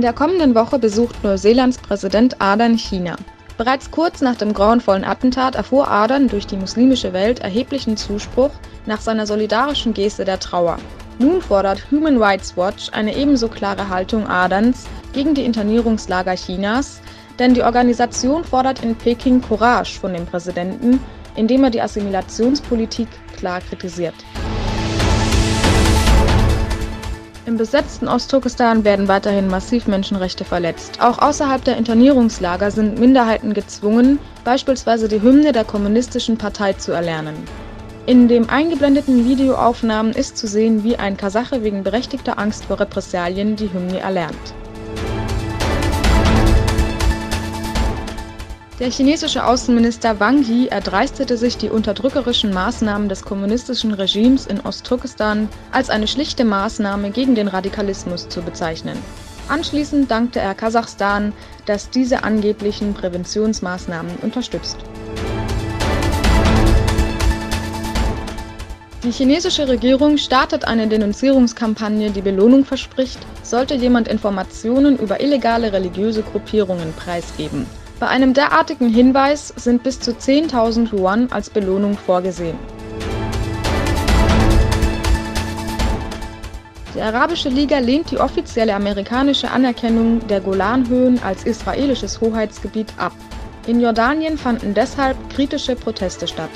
In der kommenden Woche besucht Neuseelands Präsident Ardern China. Bereits kurz nach dem grauenvollen Attentat erfuhr Ardern durch die muslimische Welt erheblichen Zuspruch nach seiner solidarischen Geste der Trauer. Nun fordert Human Rights Watch eine ebenso klare Haltung Arderns gegen die Internierungslager Chinas, denn die Organisation fordert in Peking Courage von dem Präsidenten, indem er die Assimilationspolitik klar kritisiert. Im besetzten Ostturkestan werden weiterhin massiv Menschenrechte verletzt. Auch außerhalb der Internierungslager sind Minderheiten gezwungen, beispielsweise die Hymne der Kommunistischen Partei zu erlernen. In den eingeblendeten Videoaufnahmen ist zu sehen, wie ein Kasache wegen berechtigter Angst vor Repressalien die Hymne erlernt. Der chinesische Außenminister Wang Yi erdreistete sich, die unterdrückerischen Maßnahmen des kommunistischen Regimes in Ostturkestan als eine schlichte Maßnahme gegen den Radikalismus zu bezeichnen. Anschließend dankte er Kasachstan, das diese angeblichen Präventionsmaßnahmen unterstützt. Die chinesische Regierung startet eine Denunzierungskampagne, die Belohnung verspricht, sollte jemand Informationen über illegale religiöse Gruppierungen preisgeben. Bei einem derartigen Hinweis sind bis zu 10.000 Yuan als Belohnung vorgesehen. Die Arabische Liga lehnt die offizielle amerikanische Anerkennung der Golanhöhen als israelisches Hoheitsgebiet ab. In Jordanien fanden deshalb kritische Proteste statt.